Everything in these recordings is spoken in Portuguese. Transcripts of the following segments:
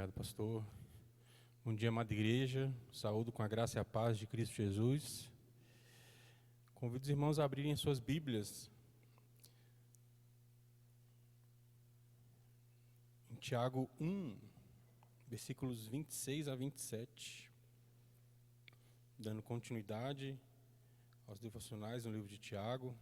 Obrigado, pastor. Bom dia, amada igreja. Saúdo com a graça e a paz de Cristo Jesus. Convido os irmãos a abrirem suas Bíblias em Tiago 1, versículos 26 a 27. Dando continuidade aos devocionais no livro de Tiago.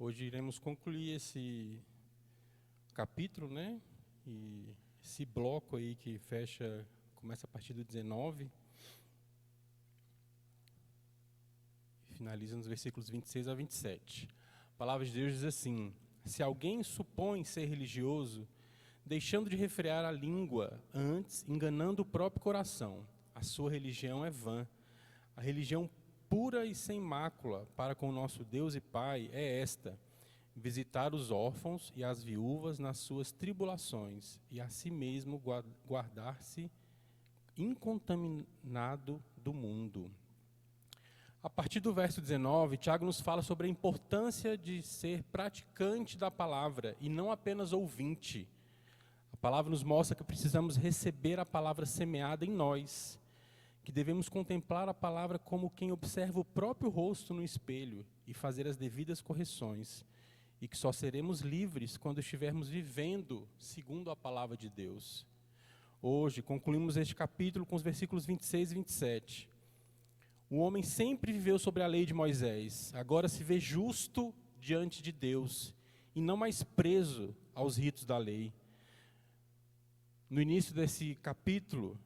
Hoje iremos concluir esse capítulo, né? E esse bloco aí que começa a partir do 19 e finaliza nos versículos 26 a 27. A palavra de Deus diz assim: se alguém supõe ser religioso, deixando de refrear a língua, antes enganando o próprio coração, a sua religião é vã. A religião pura e sem mácula para com o nosso Deus e Pai é esta: visitar os órfãos e as viúvas nas suas tribulações, e a si mesmo guardar-se incontaminado do mundo. A partir do verso 19, Tiago nos fala sobre a importância de ser praticante da palavra e não apenas ouvinte. A palavra nos mostra que precisamos receber a palavra semeada em nós, que devemos contemplar a palavra como quem observa o próprio rosto no espelho e fazer as devidas correções, e que só seremos livres quando estivermos vivendo segundo a palavra de Deus. Hoje, concluímos este capítulo com os versículos 26 e 27. O homem sempre viveu sobre a lei de Moisés, agora se vê justo diante de Deus, e não mais preso aos ritos da lei. No início desse capítulo,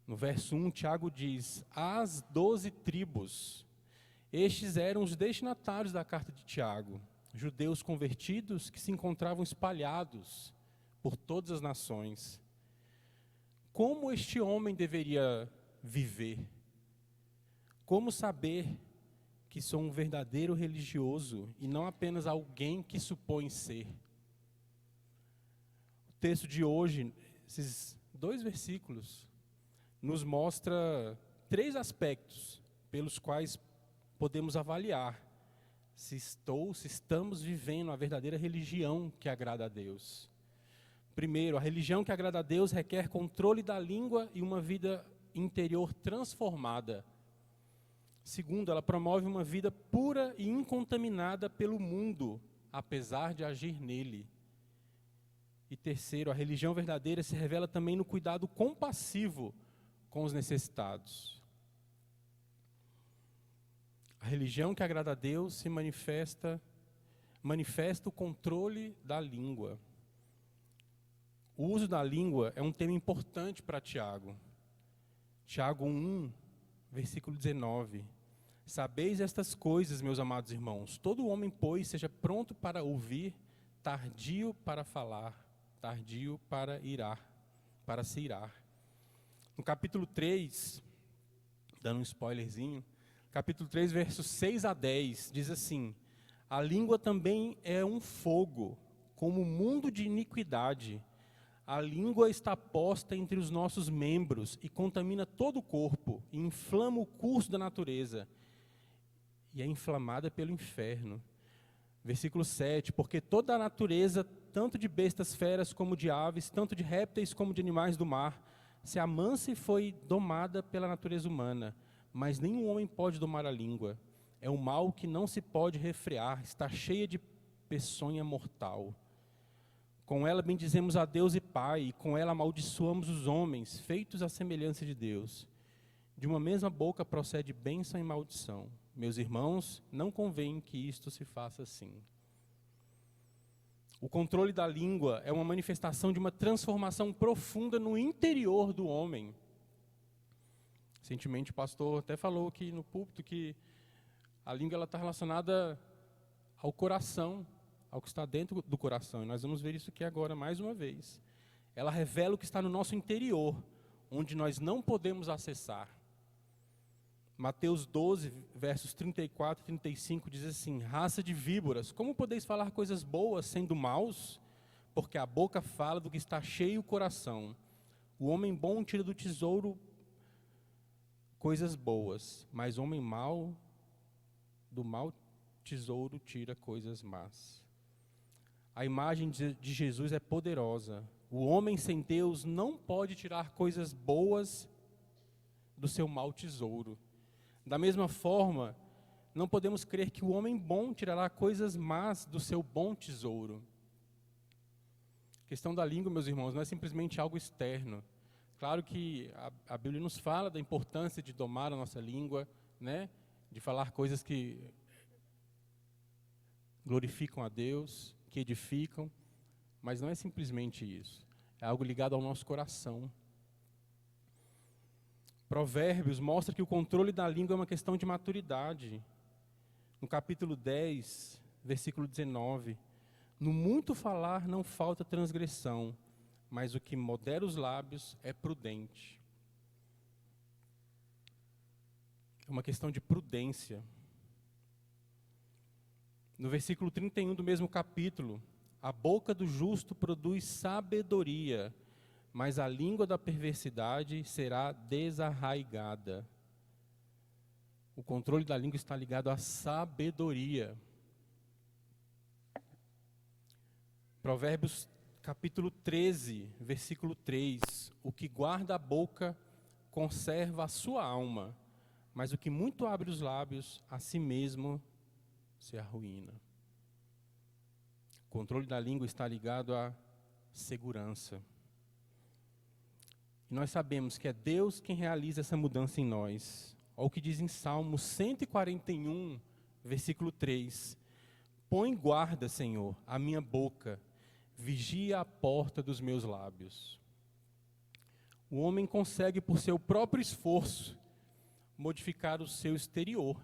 no verso 1, Tiago diz: as 12 tribos. Estes eram os destinatários da carta de Tiago, judeus convertidos que se encontravam espalhados por todas as nações. Como este homem deveria viver? Como saber que sou um verdadeiro religioso e não apenas alguém que supõe ser? O texto de hoje, esses 2 versículos, nos mostra 3 aspectos pelos quais podemos avaliar se estamos vivendo a verdadeira religião que agrada a Deus. Primeiro, a religião que agrada a Deus requer controle da língua e uma vida interior transformada. Segundo, ela promove uma vida pura e incontaminada pelo mundo, apesar de agir nele. E terceiro, a religião verdadeira se revela também no cuidado compassivo com os necessitados. A religião que agrada a Deus se manifesta o controle da língua. O uso da língua é um tema importante para Tiago. Tiago 1, versículo 19. Sabeis estas coisas, meus amados irmãos. Todo homem, pois, seja pronto para ouvir, tardio para falar, tardio para se irar. No capítulo 3, dando um spoilerzinho, capítulo 3, versos 6 a 10, diz assim: a língua também é um fogo, como um mundo de iniquidade. A língua está posta entre os nossos membros e contamina todo o corpo, e inflama o curso da natureza, e é inflamada pelo inferno. Versículo 7, porque toda a natureza, tanto de bestas feras como de aves, tanto de répteis como de animais do mar, se amansa e foi domada pela natureza humana, mas nenhum homem pode domar a língua. É um mal que não se pode refrear, está cheia de peçonha mortal. Com ela bendizemos a Deus e Pai, e com ela amaldiçoamos os homens, feitos à semelhança de Deus. De uma mesma boca procede bênção e maldição. Meus irmãos, não convém que isto se faça assim. O controle da língua é uma manifestação de uma transformação profunda no interior do homem. Recentemente o pastor até falou aqui no púlpito que a língua está relacionada ao coração, ao que está dentro do coração. E nós vamos ver isso aqui agora mais uma vez. Ela revela o que está no nosso interior, onde nós não podemos acessar. Mateus 12, versos 34 e 35 diz assim: raça de víboras, como podeis falar coisas boas sendo maus? Porque a boca fala do que está cheio o coração. O homem bom tira do tesouro coisas boas, mas o homem mau, do mau tesouro, tira coisas más. A imagem de Jesus é poderosa. O homem sem Deus não pode tirar coisas boas do seu mau tesouro. Da mesma forma, não podemos crer que o homem bom tirará coisas más do seu bom tesouro. A questão da língua, meus irmãos, não é simplesmente algo externo. Claro que a Bíblia nos fala da importância de domar a nossa língua, né? De falar coisas que glorificam a Deus, que edificam, mas não é simplesmente isso. É algo ligado ao nosso coração. Provérbios mostra que o controle da língua é uma questão de maturidade. No capítulo 10, versículo 19, no muito falar não falta transgressão, mas o que modera os lábios é prudente. É uma questão de prudência. No versículo 31 do mesmo capítulo, a boca do justo produz sabedoria, mas a língua da perversidade será desarraigada. O controle da língua está ligado à sabedoria. Provérbios capítulo 13, versículo 3. O que guarda a boca conserva a sua alma, mas o que muito abre os lábios, a si mesmo se arruína. O controle da língua está ligado à segurança. E nós sabemos que é Deus quem realiza essa mudança em nós. Olha o que diz em Salmo 141, versículo 3. Põe guarda, Senhor, a minha boca, vigia a porta dos meus lábios. O homem consegue, por seu próprio esforço, modificar o seu exterior.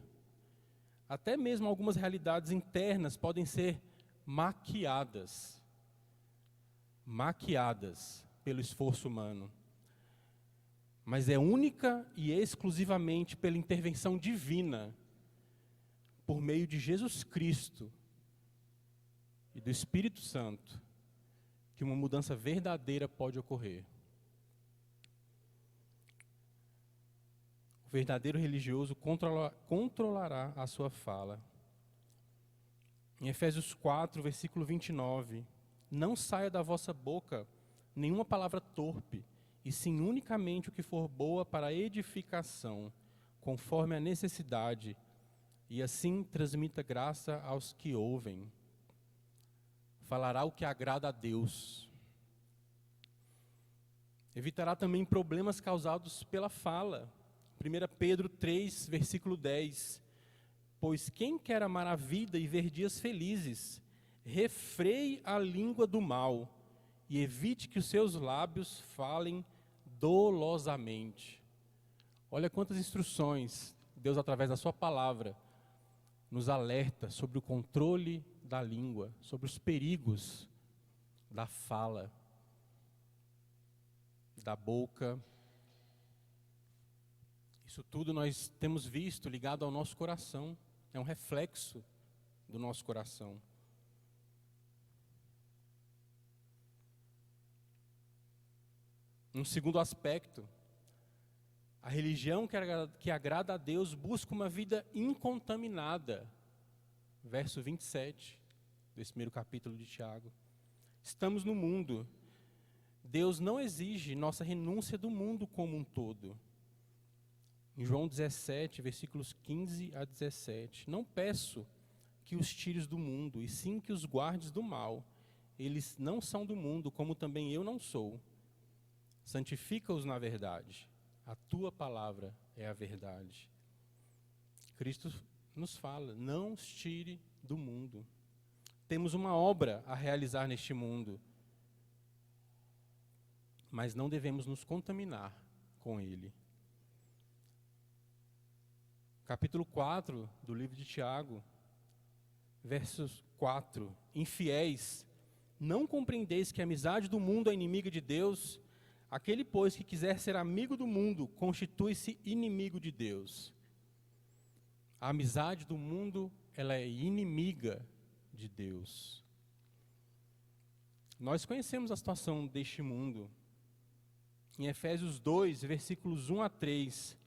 Até mesmo algumas realidades internas podem ser maquiadas pelo esforço humano. Mas é única e exclusivamente pela intervenção divina, por meio de Jesus Cristo e do Espírito Santo, que uma mudança verdadeira pode ocorrer. O verdadeiro religioso controlará a sua fala. Em Efésios 4, versículo 29, não saia da vossa boca nenhuma palavra torpe, e sim unicamente o que for boa para a edificação, conforme a necessidade, e assim transmita graça aos que ouvem. Falará o que agrada a Deus. Evitará também problemas causados pela fala. 1 Pedro 3, versículo 10. Pois quem quer amar a vida e ver dias felizes, refreie a língua do mal e evite que os seus lábios falem dolosamente. Olha quantas instruções Deus, através da sua palavra, nos alerta sobre o controle da língua, sobre os perigos da fala, da boca. Isso tudo nós temos visto ligado ao nosso coração, é um reflexo do nosso coração. Um segundo aspecto, a religião que agrada a Deus busca uma vida incontaminada. Verso 27, desse primeiro capítulo de Tiago. Estamos no mundo. Deus não exige nossa renúncia do mundo como um todo. Em João 17, versículos 15 a 17. Não peço que os tires do mundo, e sim que os guardes do mal. Eles não são do mundo, como também eu não sou. Santifica-os na verdade. A tua palavra é a verdade. Cristo nos fala, não os tire do mundo. Temos uma obra a realizar neste mundo, mas não devemos nos contaminar com ele. Capítulo 4 do livro de Tiago, versos 4. Infiéis, não compreendeis que a amizade do mundo é inimiga de Deus? Aquele, pois, que quiser ser amigo do mundo, constitui-se inimigo de Deus. A amizade do mundo, ela é inimiga de Deus. Nós conhecemos a situação deste mundo. em Efésios 2, versículos 1 a 3.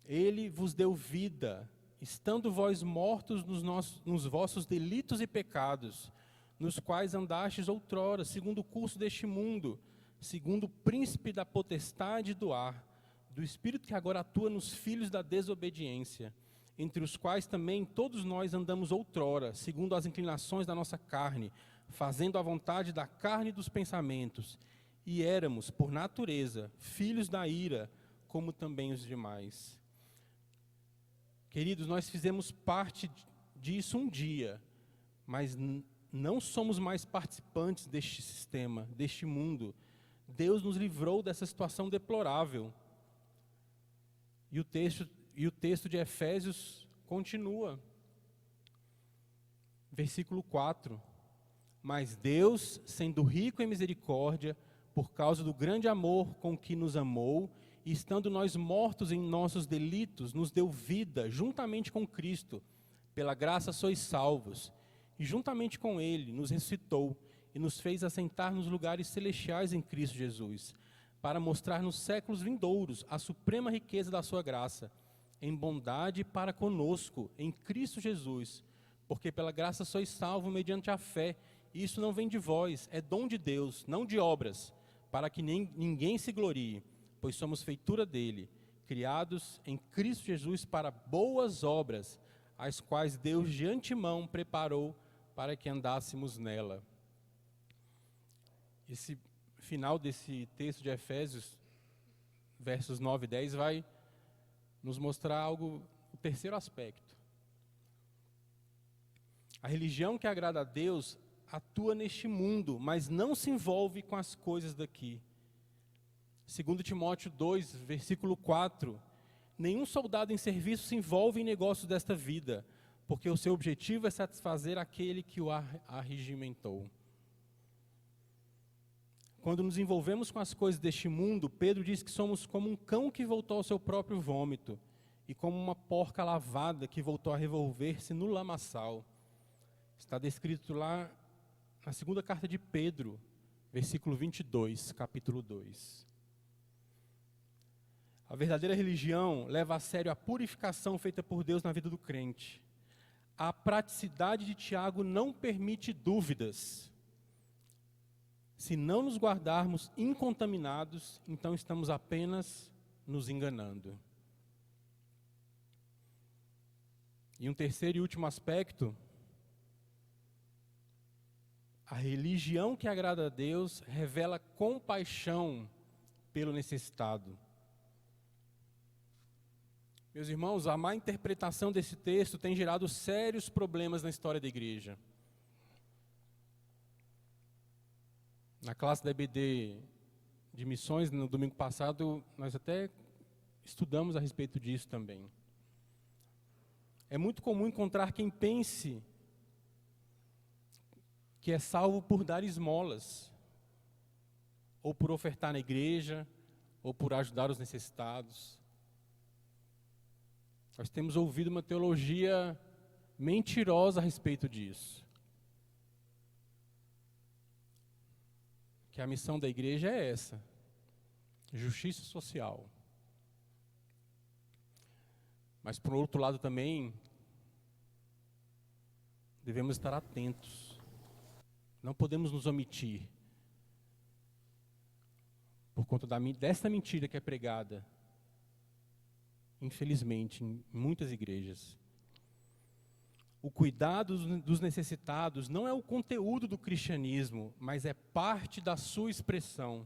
Ele vos deu vida, estando vós mortos nos vossos delitos e pecados, nos quais andastes outrora, segundo o curso deste mundo, segundo o príncipe da potestade do ar, do espírito que agora atua nos filhos da desobediência, entre os quais também todos nós andamos outrora, segundo as inclinações da nossa carne, fazendo a vontade da carne e dos pensamentos, e éramos, por natureza, filhos da ira, como também os demais. Queridos, nós fizemos parte disso um dia, mas não somos mais participantes deste sistema, deste mundo. Deus nos livrou dessa situação deplorável. E o texto de Efésios continua. Versículo 4. Mas Deus, sendo rico em misericórdia, por causa do grande amor com que nos amou, e estando nós mortos em nossos delitos, nos deu vida juntamente com Cristo. Pela graça sois salvos. E juntamente com Ele nos ressuscitou e nos fez assentar nos lugares celestiais em Cristo Jesus, para mostrar nos séculos vindouros a suprema riqueza da sua graça, em bondade para conosco, em Cristo Jesus. Porque pela graça sois salvos mediante a fé, e isso não vem de vós, é dom de Deus, não de obras, para que ninguém se glorie, pois somos feitura dele, criados em Cristo Jesus para boas obras, as quais Deus de antemão preparou para que andássemos nela. Esse final desse texto de Efésios, versos 9 e 10, vai nos mostrar algo, o terceiro aspecto. A religião que agrada a Deus atua neste mundo, mas não se envolve com as coisas daqui. 2 Timóteo 2, versículo 4. Nenhum soldado em serviço se envolve em negócios desta vida, porque o seu objetivo é satisfazer aquele que o arregimentou. Quando nos envolvemos com as coisas deste mundo, Pedro diz que somos como um cão que voltou ao seu próprio vômito, e como uma porca lavada que voltou a revolver-se no lamaçal. Está descrito lá na segunda carta de Pedro, versículo 22, capítulo 2. A verdadeira religião leva a sério a purificação feita por Deus na vida do crente. A praticidade de Tiago não permite dúvidas. Se não nos guardarmos incontaminados, então estamos apenas nos enganando. E um terceiro e último aspecto: a religião que agrada a Deus revela compaixão pelo necessitado. Meus irmãos, a má interpretação desse texto tem gerado sérios problemas na história da igreja. Na classe da EBD de missões, no domingo passado, nós até estudamos a respeito disso também. É muito comum encontrar quem pense que é salvo por dar esmolas, ou por ofertar na igreja, ou por ajudar os necessitados. Nós temos ouvido uma teologia mentirosa a respeito disso. Que a missão da igreja é essa: justiça social. Mas, por outro lado, também devemos estar atentos. Não podemos nos omitir por conta dessa mentira que é pregada, infelizmente, em muitas igrejas. O cuidado dos necessitados não é o conteúdo do cristianismo, mas é parte da sua expressão.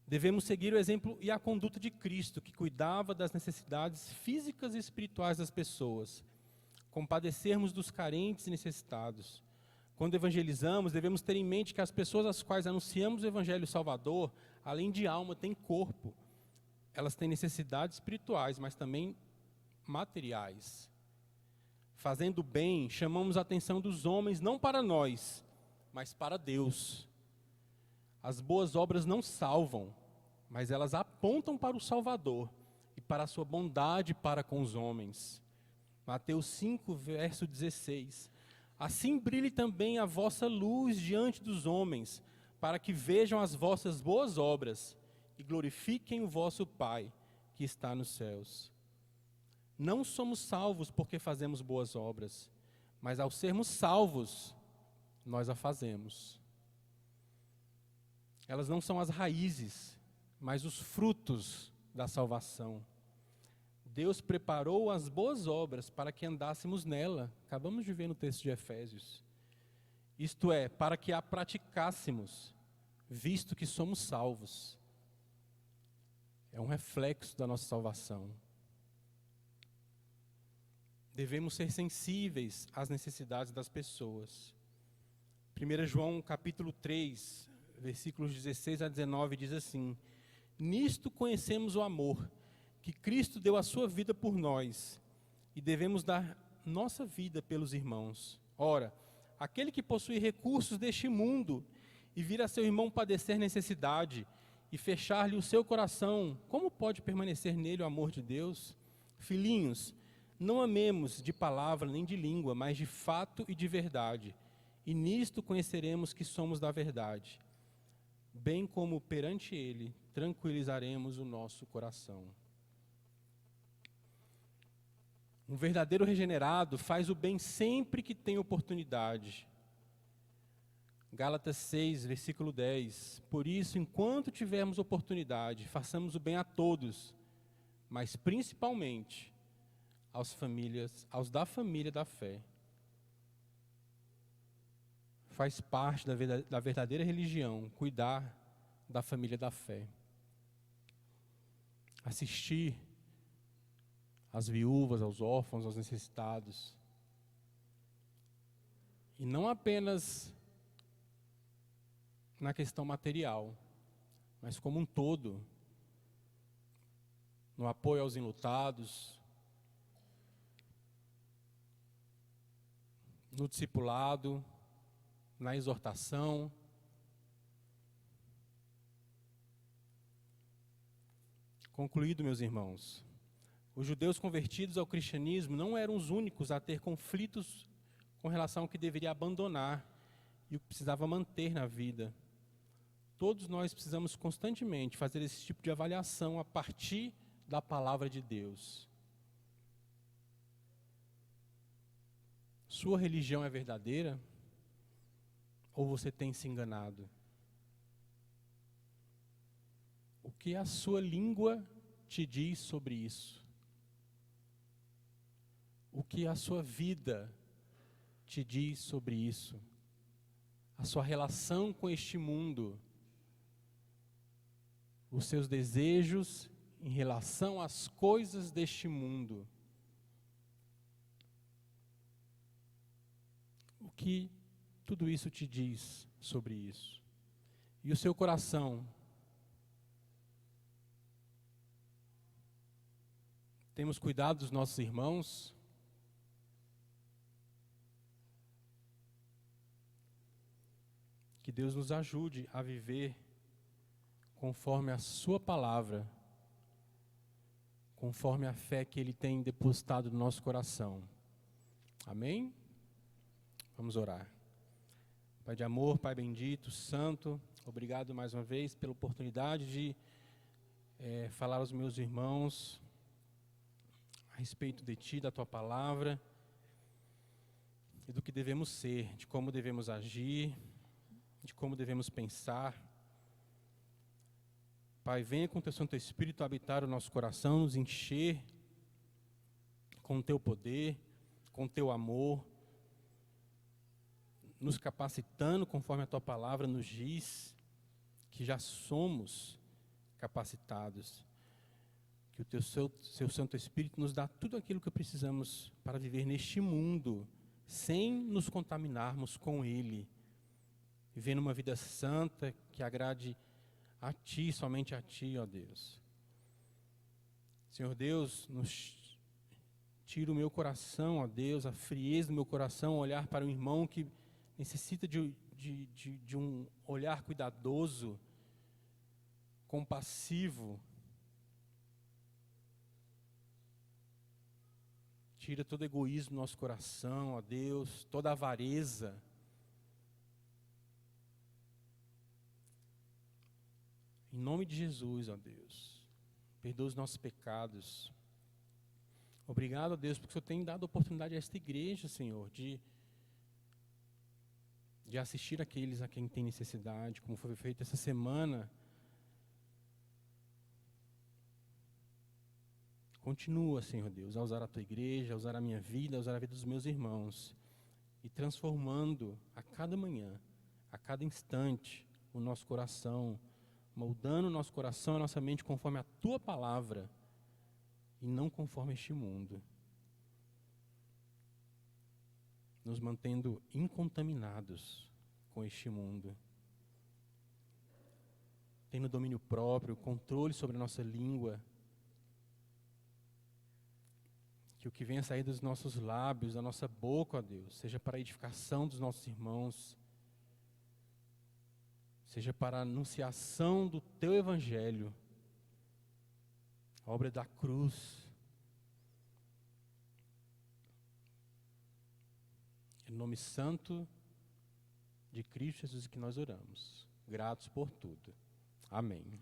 Devemos seguir o exemplo e a conduta de Cristo, que cuidava das necessidades físicas e espirituais das pessoas. Compadecermos dos carentes e necessitados. Quando evangelizamos, devemos ter em mente que as pessoas às quais anunciamos o Evangelho Salvador, além de alma, têm corpo. Elas têm necessidades espirituais, mas também materiais. Fazendo bem, chamamos a atenção dos homens não para nós, mas para Deus. As boas obras não salvam, mas elas apontam para o Salvador e para a sua bondade para com os homens. Mateus 5, verso 16. Assim brilhe também a vossa luz diante dos homens, para que vejam as vossas boas obras e glorifiquem o vosso Pai que está nos céus. Não somos salvos porque fazemos boas obras, mas ao sermos salvos, nós a fazemos. Elas não são as raízes, mas os frutos da salvação. Deus preparou as boas obras para que andássemos nela. Acabamos de ver no texto de Efésios. Isto é, para que a praticássemos, visto que somos salvos. É um reflexo da nossa salvação. Devemos ser sensíveis às necessidades das pessoas. 1 João capítulo 3, versículos 16 a 19, diz assim: nisto conhecemos o amor, que Cristo deu a sua vida por nós, e devemos dar nossa vida pelos irmãos. Ora, aquele que possui recursos deste mundo, e vir a seu irmão padecer necessidade, e fechar-lhe o seu coração, como pode permanecer nele o amor de Deus? Filhinhos, não amemos de palavra nem de língua, mas de fato e de verdade, e nisto conheceremos que somos da verdade, bem como perante ele tranquilizaremos o nosso coração. Um verdadeiro regenerado faz o bem sempre que tem oportunidade. Gálatas 6, versículo 10. Por isso, enquanto tivermos oportunidade, façamos o bem a todos, mas principalmente aos da família da fé. Faz parte da verdadeira religião cuidar da família da fé. Assistir às viúvas, aos órfãos, aos necessitados. E não apenas na questão material, mas como um todo, no apoio aos enlutados, no discipulado, na exortação. Concluído, meus irmãos, os judeus convertidos ao cristianismo não eram os únicos a ter conflitos com relação ao que deveria abandonar e o que precisava manter na vida. Todos nós precisamos constantemente fazer esse tipo de avaliação a partir da palavra de Deus. Sua religião é verdadeira? Ou você tem se enganado? O que a sua língua te diz sobre isso? O que a sua vida te diz sobre isso? A sua relação com este mundo? Os seus desejos em relação às coisas deste mundo? O que tudo isso te diz sobre isso? E o seu coração? Temos cuidado dos nossos irmãos? Que Deus nos ajude a viver conforme a sua palavra, conforme a fé que Ele tem depositado no nosso coração. Amém? Vamos orar. Pai de amor, Pai bendito, santo, obrigado mais uma vez pela oportunidade de falar aos meus irmãos a respeito de Ti, da Tua palavra, e do que devemos ser, de como devemos agir, de como devemos pensar. Pai, venha com o Teu Santo Espírito habitar o nosso coração, nos encher com o Teu poder, com o Teu amor, nos capacitando conforme a Tua palavra nos diz que já somos capacitados. Que o Teu seu Santo Espírito nos dá tudo aquilo que precisamos para viver neste mundo, sem nos contaminarmos com Ele. Vivendo uma vida santa que agrade a Ti, somente a Ti, ó Deus. Senhor Deus, tira o meu coração, ó Deus, a frieza do meu coração, olhar para um irmão que necessita de um olhar cuidadoso, compassivo. Tira todo egoísmo do nosso coração, ó Deus, toda avareza. Em Em nome de Jesus, ó Deus, perdoa os nossos pecados. Obrigado, ó Deus, porque o Senhor tem dado oportunidade a esta igreja, Senhor, de assistir aqueles a quem tem necessidade, como foi feito essa semana. Continua, Senhor Deus, a usar a Tua igreja, a usar a minha vida, a usar a vida dos meus irmãos, e transformando a cada manhã, a cada instante, o nosso coração, moldando o nosso coração e a nossa mente conforme a Tua palavra, e não conforme este mundo. Nos mantendo incontaminados com este mundo. Tendo domínio próprio, controle sobre a nossa língua. Que o que venha sair dos nossos lábios, da nossa boca, ó Deus, seja para a edificação dos nossos irmãos, seja para a anunciação do Teu Evangelho, a obra da cruz. Em nome santo de Cristo Jesus que nós oramos. Gratos por tudo. Amém.